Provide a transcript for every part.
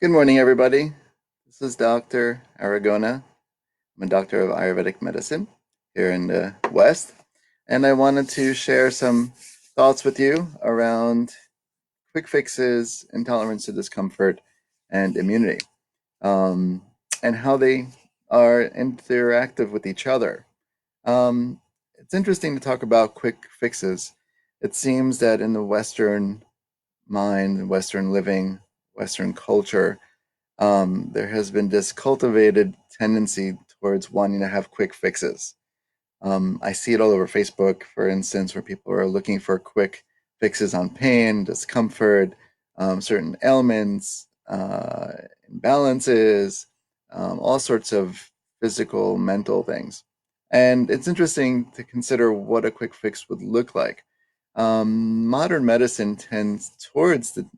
Good morning, everybody. This is Dr. Aragona. I'm a doctor of Ayurvedic medicine here in the West, and I wanted to share some thoughts with you around quick fixes, intolerance to discomfort, and immunity, um, and how they are interactive with each other. It's interesting to talk about quick fixes. It seems that in the Western mind, Western living, Western culture, there has been this cultivated tendency towards wanting to have quick fixes. I see it all over Facebook, for instance, where people are looking for quick fixes on pain, discomfort, certain ailments, imbalances, all sorts of physical, mental things. And it's interesting to consider what a quick fix would look like. Modern medicine tends towards the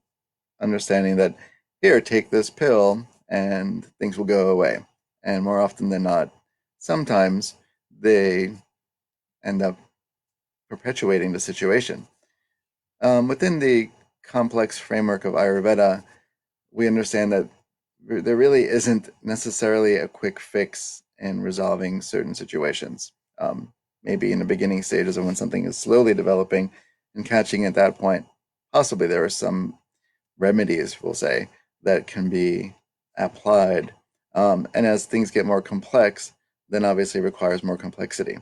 understanding that here, take this pill and things will go away. And more often than not, sometimes they end up perpetuating the situation. Within the complex framework of Ayurveda, we understand that there really isn't necessarily a quick fix in resolving certain situations. Maybe in the beginning stages of when something is slowly developing and catching at that point, possibly there are some remedies, we'll say, that can be applied. And as things get more complex, then obviously requires more complexity.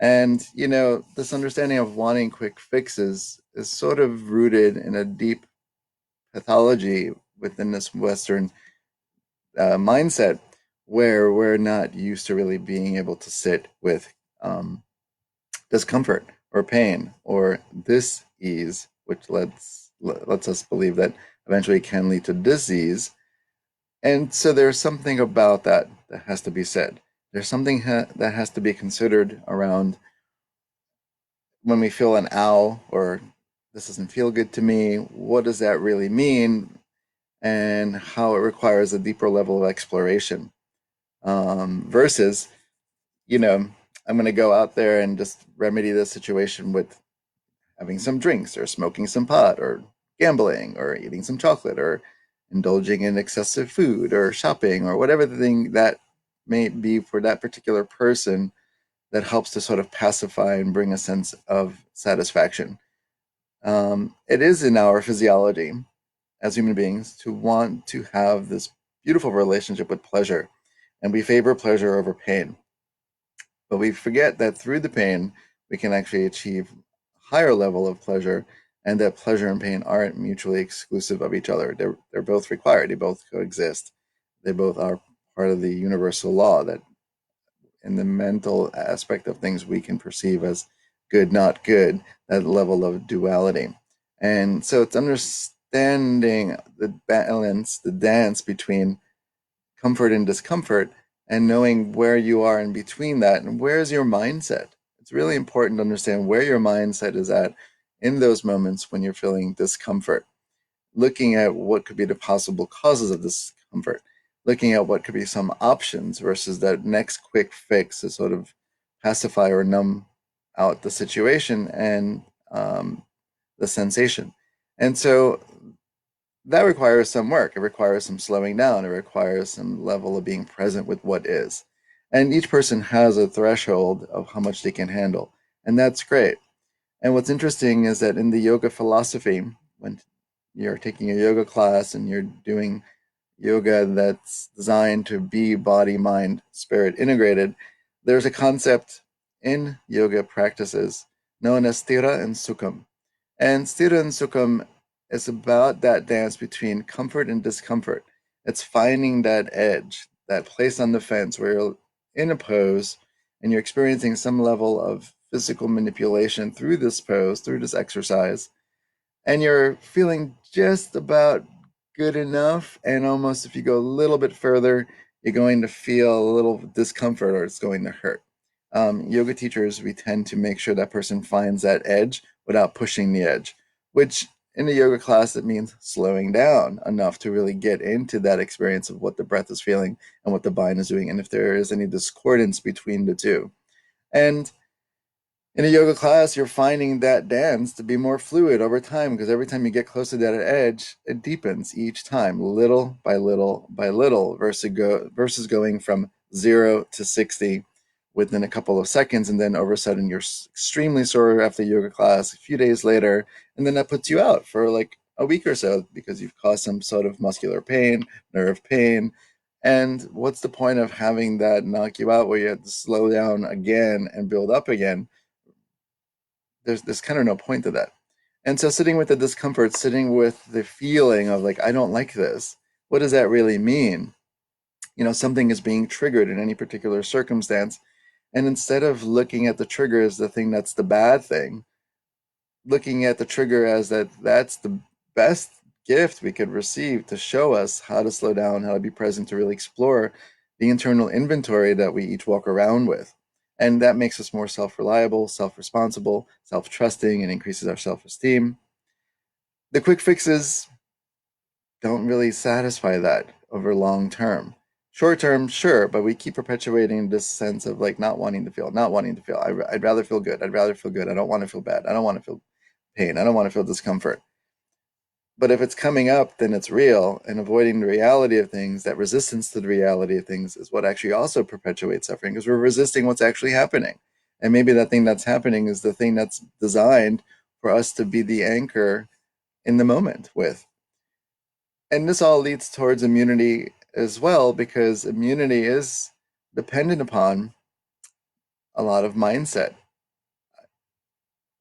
And, this understanding of wanting quick fixes is sort of rooted in a deep pathology within this Western mindset where we're not used to really being able to sit with discomfort or pain or dis-ease, which lets us believe that eventually can lead to disease. And so there's something about that that has to be said. There's something that has to be considered around when we feel an ow or this doesn't feel good to me. What does that really mean? And how it requires a deeper level of exploration versus, you know, I'm going to go out there and just remedy the situation with having some drinks or smoking some pot or gambling or eating some chocolate or indulging in excessive food or shopping or whatever the thing that may be for that particular person that helps to sort of pacify and bring a sense of satisfaction. It is in our physiology as human beings to want to have this beautiful relationship with pleasure, and we favor pleasure over pain. But we forget that through the pain, we can actually achieve a higher level of pleasure, and that pleasure and pain aren't mutually exclusive of each other. They're both required, they both coexist. They both are part of the universal law that in the mental aspect of things we can perceive as good, not good, that level of duality. And so it's understanding the balance, the dance between comfort and discomfort, and knowing where you are in between that and where's your mindset. It's really important to understand where your mindset is at in those moments when you're feeling discomfort, looking at what could be the possible causes of discomfort, looking at what could be some options versus that next quick fix to sort of pacify or numb out the situation and the sensation. And so that requires some work. It requires some slowing down. It requires some level of being present with what is. And each person has a threshold of how much they can handle. And that's great. And what's interesting is that in the yoga philosophy, when you're taking a yoga class and you're doing yoga that's designed to be body, mind, spirit integrated, there's a concept in yoga practices known as sthira and sukham. And sthira and sukham is about that dance between comfort and discomfort. It's finding that edge, that place on the fence where you're in a pose and you're experiencing some level of physical manipulation through this pose, through this exercise, and you're feeling just about good enough. And almost if you go a little bit further, you're going to feel a little discomfort or it's going to hurt. Yoga teachers, we tend to make sure that person finds that edge without pushing the edge, which in a yoga class, it means slowing down enough to really get into that experience of what the breath is feeling and what the mind is doing, and if there is any discordance between the two. And In a yoga class, you're finding that dance to be more fluid over time because every time you get closer to that edge, it deepens each time, little by little by little, versus going from 0 to 60 within a couple of seconds, and then all of a sudden you're extremely sore after yoga class a few days later, and then that puts you out for like a week or so because you've caused some sort of muscular pain, nerve pain. And what's the point of having that knock you out where you have to slow down again and build up again? There's kind of no point to that. And so sitting with the discomfort, sitting with the feeling of like, I don't like this, what does that really mean? Something is being triggered in any particular circumstance. And instead of looking at the trigger as the thing that's the bad thing, looking at the trigger as that's the best gift we could receive to show us how to slow down, how to be present, to really explore the internal inventory that we each walk around with. And that makes us more self reliable, self responsible, self trusting, and increases our self esteem. The quick fixes don't really satisfy that over long term. Short term, sure, but we keep perpetuating this sense of like not wanting to feel, not wanting to feel. I'd rather feel good. I'd rather feel good. I don't want to feel bad. I don't want to feel pain. I don't want to feel discomfort. But if it's coming up, then it's real, and avoiding the reality of things, that resistance to the reality of things, is what actually also perpetuates suffering because we're resisting what's actually happening. And maybe that thing that's happening is the thing that's designed for us to be the anchor in the moment with. And this all leads towards immunity as well, because immunity is dependent upon a lot of mindset.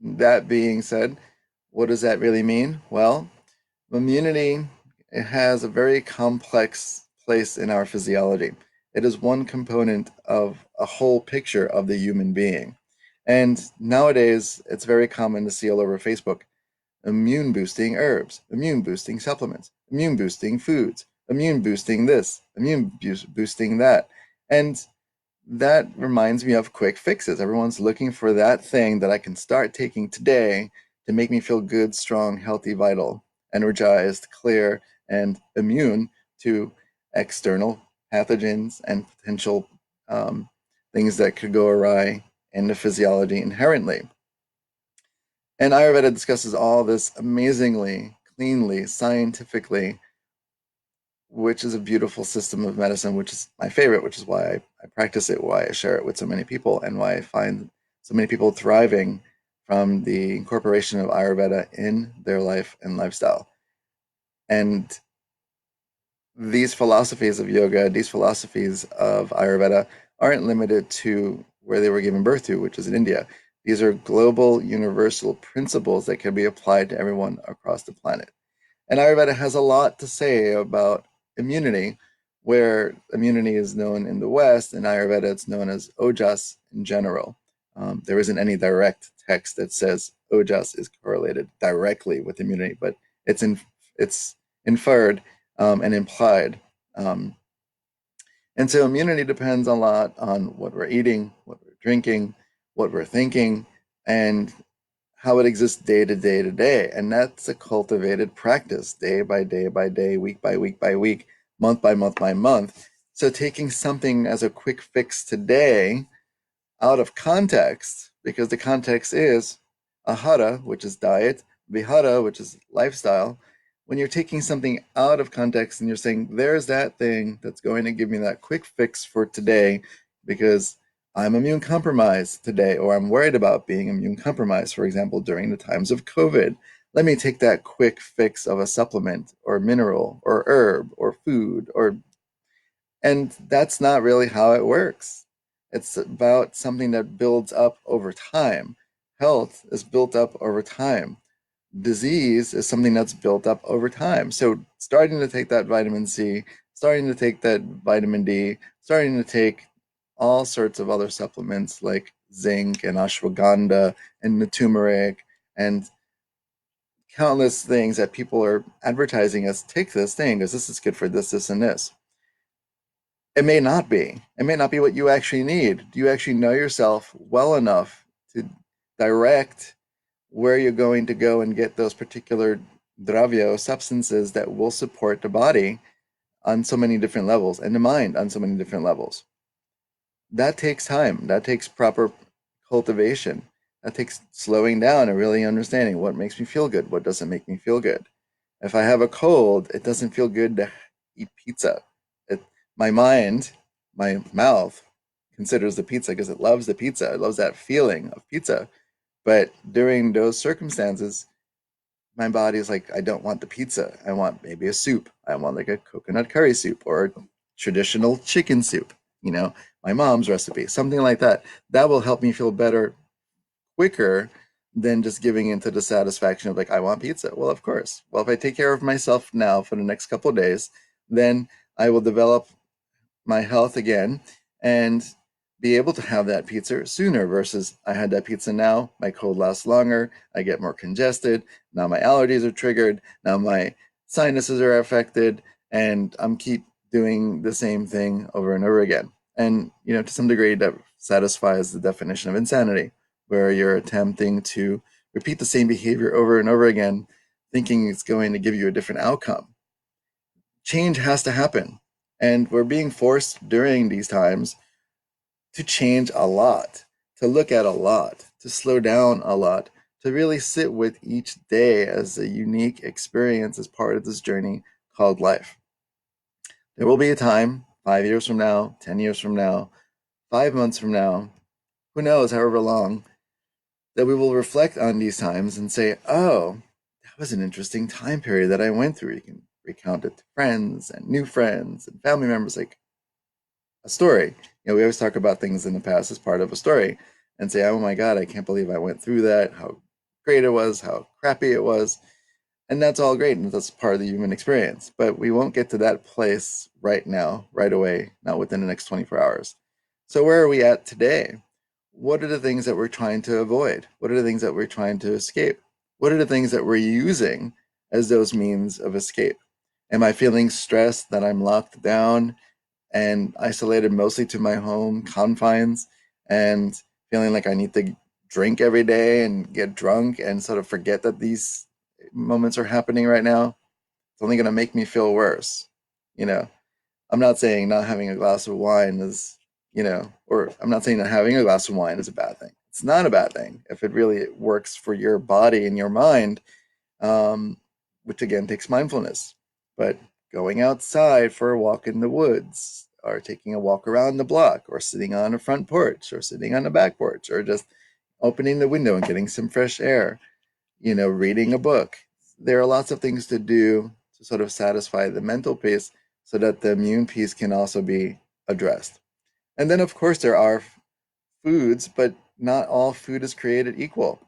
That being said, what does that really mean? Well, immunity, it has a very complex place in our physiology. It is one component of a whole picture of the human being. And nowadays, it's very common to see all over Facebook immune boosting herbs, immune boosting supplements, immune boosting foods, immune boosting this, boosting that. And that reminds me of quick fixes. Everyone's looking for that thing that I can start taking today to make me feel good, strong, healthy, vital, energized, clear, and immune to external pathogens and potential um, things that could go awry in the physiology inherently. And Ayurveda discusses all this amazingly, cleanly, scientifically, which is a beautiful system of medicine, which is my favorite, which is why I practice it, why I share it with so many people, and why I find so many people thriving from the incorporation of Ayurveda in their life and lifestyle. And these philosophies of yoga, these philosophies of Ayurveda aren't limited to where they were given birth to, which is in India. These are global, universal principles that can be applied to everyone across the planet. And Ayurveda has a lot to say about immunity, where immunity is known in the West, in Ayurveda it's known as ojas in general. There isn't any direct text that says ojas is correlated directly with immunity, but it's inferred and implied. Um, and so immunity depends a lot on what we're eating, what we're drinking, what we're thinking, and how it exists day to day to day. And that's a cultivated practice, day by day by day, week by week by week, month by month by month. So taking something as a quick fix today out of context, because the context is ahara, which is diet, vihara, which is lifestyle. When you're taking something out of context and you're saying, there's that thing that's going to give me that quick fix for today because I'm immune compromised today, or I'm worried about being immune compromised, for example, during the times of COVID. Let me take that quick fix of a supplement or mineral or herb or food or, and that's not really how it works. It's about something that builds up over time. Health is built up over time. Disease is something that's built up over time. So starting to take that vitamin C, starting to take that vitamin D, starting to take all sorts of other supplements like zinc and ashwagandha and the turmeric and countless things that people are advertising as take this thing because this is good for this, this, and this. It may not be. It may not be what you actually need. Do you actually know yourself well enough to direct where you're going to go and get those particular dravya substances that will support the body on so many different levels and the mind on so many different levels? That takes time. That takes proper cultivation. That takes slowing down and really understanding what makes me feel good, what doesn't make me feel good. If I have a cold, it doesn't feel good to eat pizza. It, my mind, my mouth considers the pizza because it loves the pizza. It loves that feeling of pizza. But during those circumstances, my body is like, I don't want the pizza. I want maybe a soup. I want like a coconut curry soup or a traditional chicken soup, you know, my mom's recipe, something like that. That will help me feel better quicker than just giving into the satisfaction of like, I want pizza. Well, of course. Well, if I take care of myself now for the next couple of days, then I will develop my health again and be able to have that pizza sooner versus I had that pizza now, my cold lasts longer, I get more congested, now my allergies are triggered, now my sinuses are affected, and I'm keep doing the same thing over and over again. And you know, to some degree that satisfies the definition of insanity, where you're attempting to repeat the same behavior over and over again, thinking it's going to give you a different outcome. Change has to happen. And we're being forced during these times to change a lot, to look at a lot, to slow down a lot, to really sit with each day as a unique experience as part of this journey called life. There will be a time, 5 years from now, 10 years from now, 5 months from now, who knows, however long, that we will reflect on these times and say, oh, that was an interesting time period that I went through. You can recount it to friends and new friends and family members like a story. You know, we always talk about things in the past as part of a story and say, oh my God, I can't believe I went through that, how great it was, how crappy it was. And that's all great, and that's part of the human experience. But we won't get to that place right now, right away, not within the next 24 hours. So, where are we at today? What are the things that we're trying to avoid? What are the things that we're trying to escape? What are the things that we're using as those means of escape? Am I feeling stressed that I'm locked down and isolated mostly to my home confines and feeling like I need to drink every day and get drunk and sort of forget that these moments are happening right now? It's only going to make me feel worse. You know, I'm not saying not having a glass of wine is, you know, or I'm not saying that having a glass of wine is a bad thing. It's not a bad thing if it really works for your body and your mind, um, which again takes mindfulness. But going outside for a walk in the woods, or taking a walk around the block, or sitting on a front porch, or sitting on a back porch, or just opening the window and getting some fresh air, you know, reading a book. There are lots of things to do to sort of satisfy the mental piece so that the immune piece can also be addressed. And then, of course, there are foods, but not all food is created equal.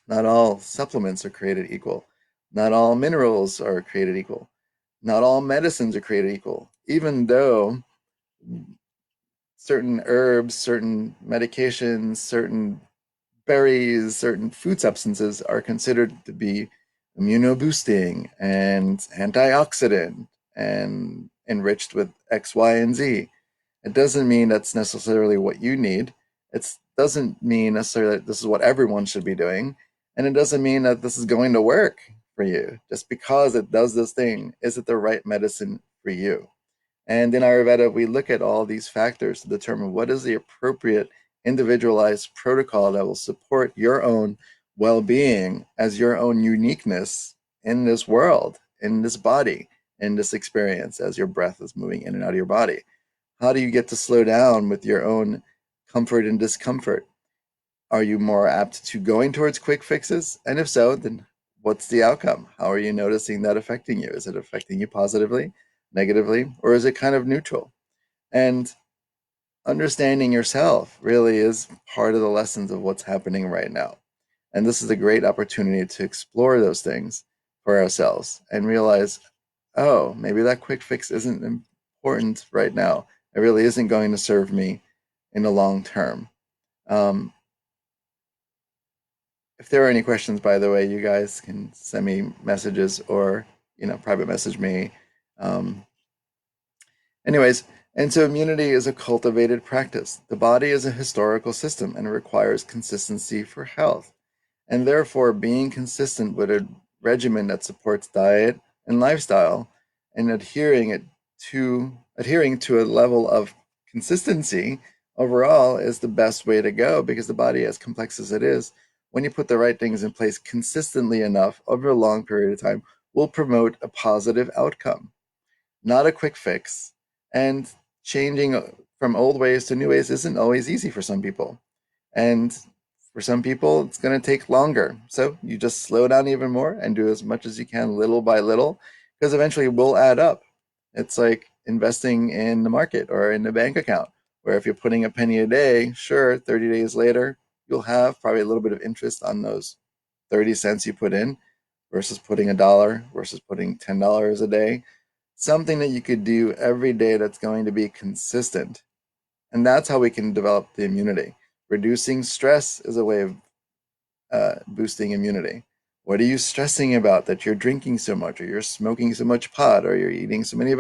Not all supplements are created equal. Not all minerals are created equal. Not all medicines are created equal. Even though certain herbs, certain medications, certain berries, certain food substances are considered to be immunoboosting and antioxidant and enriched with X, Y, and Z. It doesn't mean that's necessarily what you need. It doesn't mean necessarily that this is what everyone should be doing. And it doesn't mean that this is going to work for you. Just because it does this thing, is it the right medicine for you? And in Ayurveda, we look at all these factors to determine what is the appropriate individualized protocol that will support your own well being as your own uniqueness in this world, in this body, in this experience as your breath is moving in and out of your body. How do you get to slow down with your own comfort and discomfort? Are you more apt to going towards quick fixes? And if so, then what's the outcome? How are you noticing that affecting you? Is it affecting you positively, negatively, or is it kind of neutral? And understanding yourself really is part of the lessons of what's happening right now. And this is a great opportunity to explore those things for ourselves and realize, oh, maybe that quick fix isn't important right now. It really isn't going to serve me in the long term. Um, if there are any questions, by the way, you guys can send me messages or, you know, private message me. Um, Anyways, and so immunity is a cultivated practice. The body is a historical system and requires consistency for health. And therefore, being consistent with a regimen that supports diet and lifestyle and adhering to a level of consistency overall is the best way to go because the body, as complex as it is, when you put the right things in place consistently enough over a long period of time, will promote a positive outcome, not a quick fix. And changing from old ways to new ways isn't always easy for some people. And for some people, it's going to take longer. So you just slow down even more and do as much as you can little by little, because eventually it will add up. It's like investing in the market or in a bank account, where if you're putting a penny a day, sure, 30 days later, you'll have probably a little bit of interest on those 30 cents you put in versus putting a dollar versus putting $10 a day. Something that you could do every day that's going to be consistent. And that's how we can develop the immunity. Reducing stress is a way of boosting immunity. What are you stressing about that you're drinking so much, or you're smoking so much pot, or you're eating so many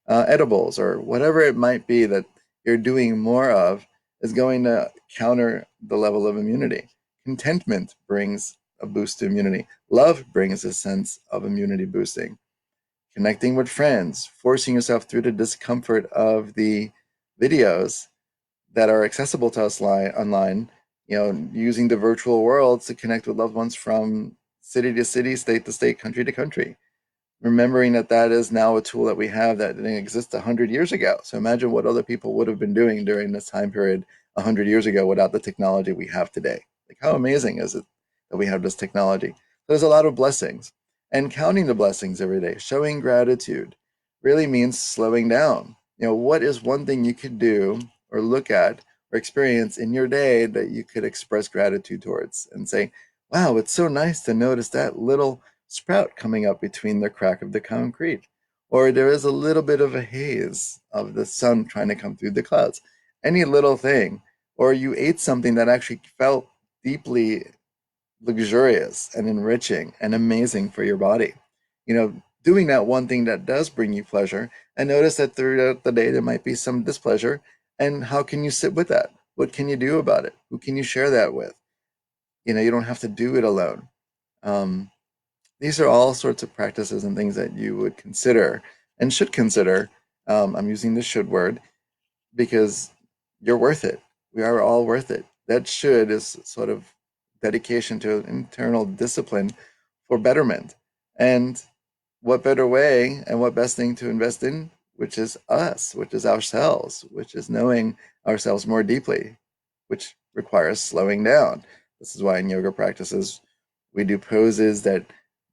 edibles, or whatever it might be that you're doing more of is going to counter the level of immunity. Contentment brings a boost to immunity. Love brings a sense of immunity boosting. Connecting with friends, forcing yourself through the discomfort of the videos that are accessible to us online, using the virtual worlds to connect with loved ones from city to city, state to state, country to country. Remembering that that is now a tool that we have that didn't exist 100 years ago. So imagine what other people would have been doing during this time period 100 years ago without the technology we have today. Like, how amazing is it that we have this technology? So there's a lot of blessings. And counting the blessings every day, showing gratitude, really means slowing down. What is one thing you could do or look at or experience in your day that you could express gratitude towards and say, wow, it's so nice to notice that little sprout coming up between the crack of the concrete. Or there is a little bit of a haze of the sun trying to come through the clouds. Any little thing. Or you ate something that actually felt deeply luxurious and enriching and amazing for your body. Doing that one thing that does bring you pleasure, and notice that throughout the day there might be some displeasure. And how can you sit with that? What can you do about it? Who can you share that with? You don't have to do it alone. Um, these are all sorts of practices and things that you would consider and should consider. I'm using the should word because you're worth it. We are all worth it. That should is sort of dedication to an internal discipline for betterment. And what better way and what best thing to invest in, which is us, which is ourselves, which is knowing ourselves more deeply, which requires slowing down. This is why in yoga practices we do poses that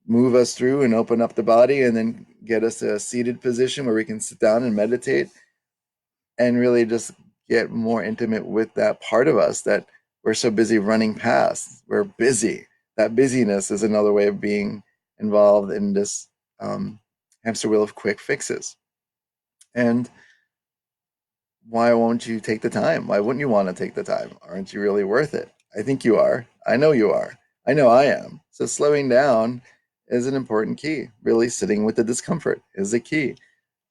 move us through and open up the body and then get us to a seated position where we can sit down and meditate and really just get more intimate with that part of us that we're so busy running past. We're busy. That busyness is another way of being involved in this hamster wheel of quick fixes. And why won't you take the time? Why wouldn't you want to take the time? Aren't you really worth it? I think you are. I know you are. I know I am. So slowing down is an important key. Really sitting with the discomfort is a key.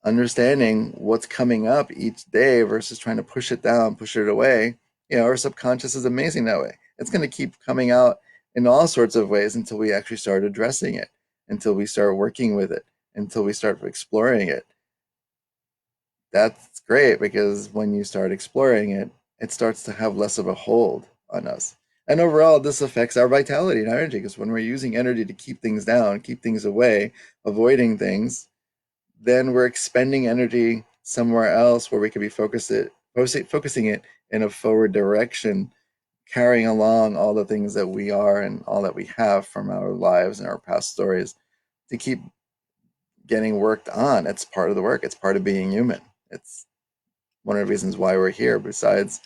Understanding what's coming up each day versus trying to push it down, push it away. Our subconscious is amazing that way. It's going to keep coming out in all sorts of ways until we actually start addressing it, until we start working with it, until we start exploring it. That's great because when you start exploring it, it starts to have less of a hold on us. And overall, this affects our vitality and energy because when we're using energy to keep things down, keep things away, avoiding things, then we're expending energy somewhere else where we could be focusing it in a forward direction, carrying along all the things that we are and all that we have from our lives and our past stories to keep getting worked on. It's part of the work. It's part of being human. It's one of the reasons why we're here, besides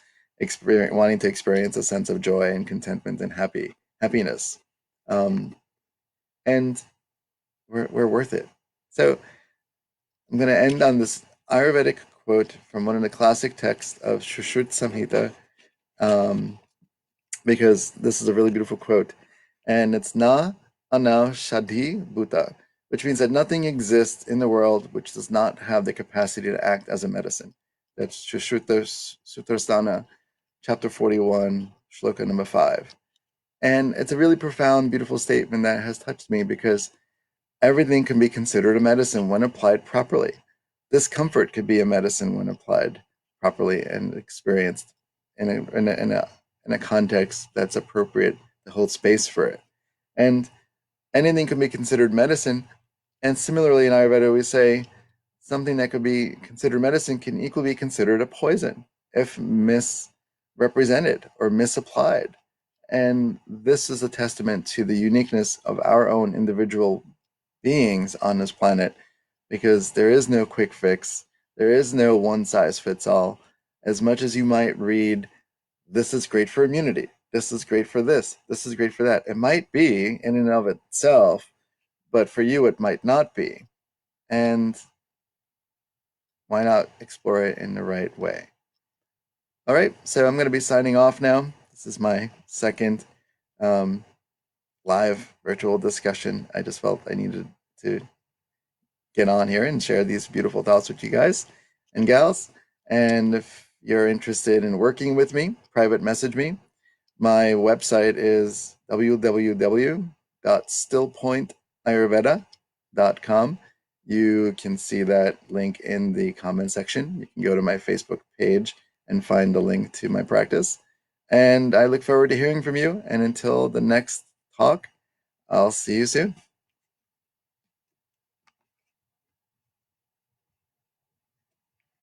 wanting to experience a sense of joy and contentment and happiness. Um, and we're worth it. So I'm going to end on this Ayurvedic quote from one of the classic texts of Shushruta Samhita, um, because this is a really beautiful quote. And it's Na Ana Shadhi Bhuta, which means that nothing exists in the world which does not have the capacity to act as a medicine. That's Shushruta Sutrasthana, chapter 41, shloka number 5. And it's a really profound, beautiful statement that has touched me because everything can be considered a medicine when applied properly. Discomfort could be a medicine when applied properly and experienced in a context that's appropriate to hold space for it. And anything can be considered medicine. And similarly, in Ayurveda, we say something that could be considered medicine can equally be considered a poison if misrepresented or misapplied. And this is a testament to the uniqueness of our own individual beings on this planet, because there is no quick fix, there is no one size fits all. As much as you might read, this is great for immunity, this is great for this is great for that, it might be in and of itself, but for you it might not be. And why not explore it in the right way? All right, so I'm going to be signing off now. This is my second um, live virtual discussion. I just felt I needed to get on here and share these beautiful thoughts with you guys and gals. And if you're interested in working with me, private message me. My website is www.stillpointayurveda.com. You can see that link in the comment section. You can go to my Facebook page and find the link to my practice. And I look forward to hearing from you. And until the next talk, I'll see you soon.